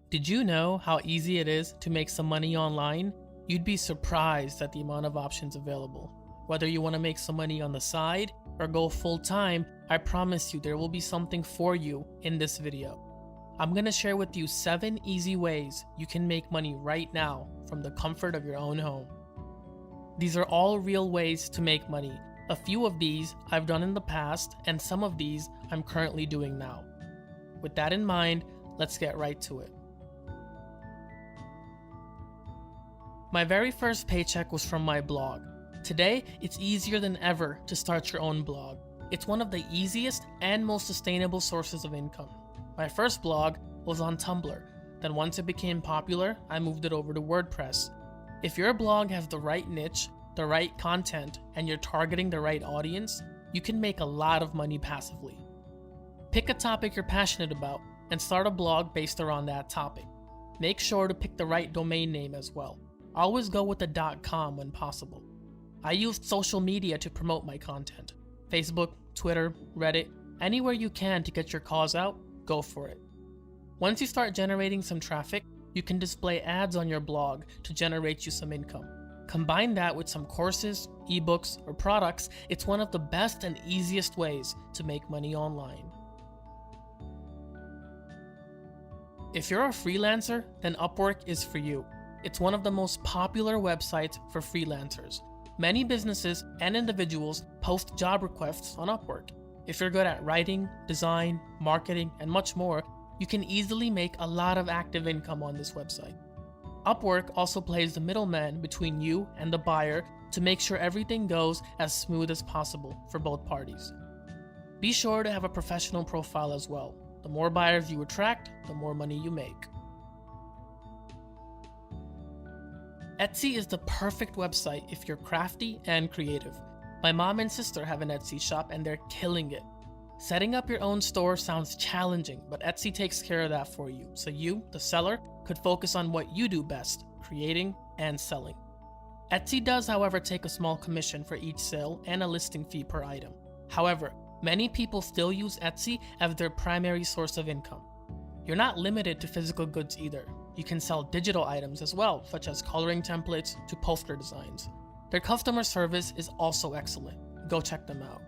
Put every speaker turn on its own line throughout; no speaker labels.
Did you know how easy it is to make some money online? You'd be surprised at the amount of options available. Whether you want to make some money on the side or go full time, I promise you there will be something for you in this video. I'm going to share with you 7 easy ways you can make money right now from the comfort of your own home. These are all real ways to make money. A few of these I've done in the past, and some of these I'm currently doing now. With that in mind, let's get right to it. My very first paycheck was from my blog. Today, it's easier than ever to start your own blog. It's one of the easiest and most sustainable sources of income. My first blog was on Tumblr. Then once it became popular, I moved it over to WordPress. If your blog has the right niche, the right content, and you're targeting the right audience, you can make a lot of money passively. Pick a topic you're passionate about and start a blog based around that topic. Make sure to pick the right domain name as well. Always go with the .com when possible. I used social media to promote my content. Facebook, Twitter, Reddit, anywhere you can to get your cause out, go for it. Once you start generating some traffic, you can display ads on your blog to generate you some income. Combine that with some courses, ebooks, or products, it's one of the best and easiest ways to make money online. If you're a freelancer, then Upwork is for you. It's one of the most popular websites for freelancers. Many businesses and individuals post job requests on Upwork. If you're good at writing, design, marketing, and much more, you can easily make a lot of active income on this website. Upwork also plays the middleman between you and the buyer to make sure everything goes as smooth as possible for both parties. Be sure to have a professional profile as well. The more buyers you attract, the more money you make. Etsy is the perfect website if you're crafty and creative. My mom and sister have an Etsy shop and they're killing it. Setting up your own store sounds challenging, but Etsy takes care of that for you, so you, the seller, could focus on what you do best, creating and selling. Etsy does, however, take a small commission for each sale and a listing fee per item. However, many people still use Etsy as their primary source of income. You're not limited to physical goods either. You can sell digital items as well, such as coloring templates to poster designs. Their customer service is also excellent. Go check them out.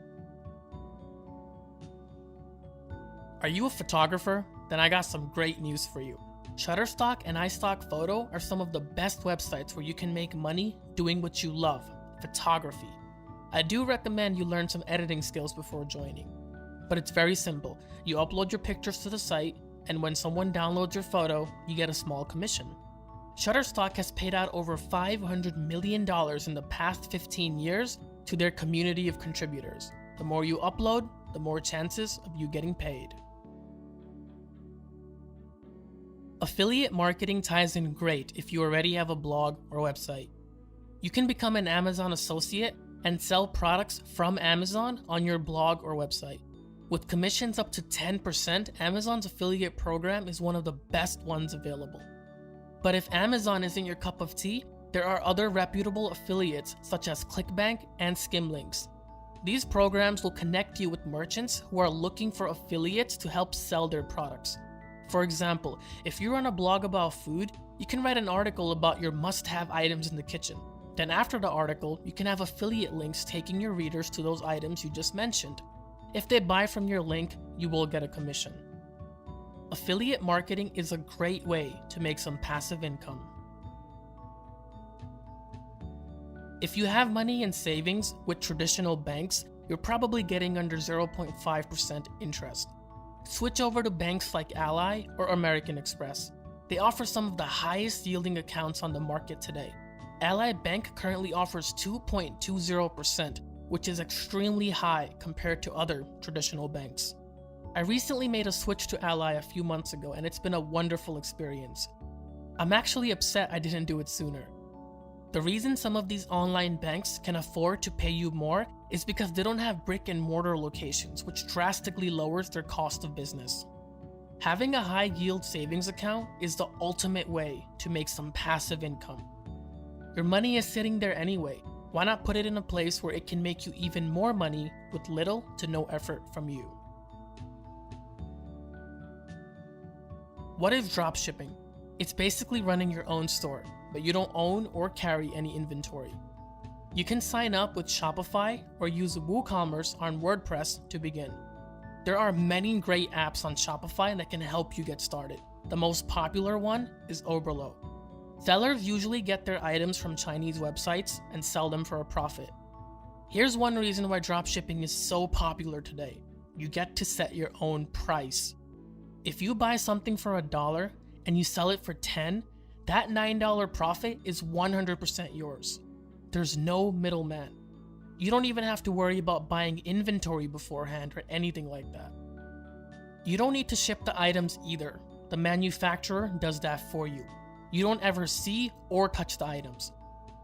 Are you a photographer? Then I got some great news for you. Shutterstock and iStock Photo are some of the best websites where you can make money doing what you love, photography. I do recommend you learn some editing skills before joining. But it's very simple. You upload your pictures to the site, and when someone downloads your photo, you get a small commission. Shutterstock has paid out over $500 million in the past 15 years to their community of contributors. The more you upload, the more chances of you getting paid. Affiliate marketing ties in great if you already have a blog or website. You can become an Amazon associate and sell products from Amazon on your blog or website. With commissions up to 10%, Amazon's affiliate program is one of the best ones available. But if Amazon isn't your cup of tea, there are other reputable affiliates such as ClickBank and Skimlinks. These programs will connect you with merchants who are looking for affiliates to help sell their products. For example, if you run a blog about food, you can write an article about your must-have items in the kitchen. Then after the article, you can have affiliate links taking your readers to those items you just mentioned. If they buy from your link, you will get a commission. Affiliate marketing is a great way to make some passive income. If you have money in savings with traditional banks, you're probably getting under 0.5% interest. Switch over to banks like Ally or American Express. They offer some of the highest yielding accounts on the market today. Ally Bank currently offers 2.20%, which is extremely high compared to other traditional banks. I recently made a switch to Ally a few months ago and it's been a wonderful experience. I'm actually upset I didn't do it sooner. The reason some of these online banks can afford to pay you more is because they don't have brick and mortar locations, which drastically lowers their cost of business. Having a high yield savings account is the ultimate way to make some passive income. Your money is sitting there anyway. Why not put it in a place where it can make you even more money with little to no effort from you? What is dropshipping? It's basically running your own store, but you don't own or carry any inventory. You can sign up with Shopify or use WooCommerce on WordPress to begin. There are many great apps on Shopify that can help you get started. The most popular one is Oberlo. Sellers usually get their items from Chinese websites and sell them for a profit. Here's one reason why dropshipping is so popular today. You get to set your own price. If you buy something for $1 and you sell it for $10, that $9 profit is 100% yours. There's no middleman. You don't even have to worry about buying inventory beforehand or anything like that. You don't need to ship the items either. The manufacturer does that for you. You don't ever see or touch the items.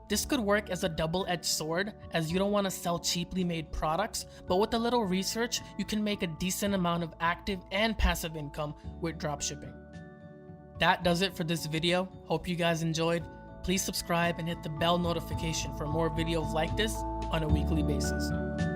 This could work as a double-edged sword, as you don't want to sell cheaply made products, but with a little research, you can make a decent amount of active and passive income with dropshipping. That does it for this video. Hope you guys enjoyed. Please subscribe and hit the bell notification for more videos like this on a weekly basis.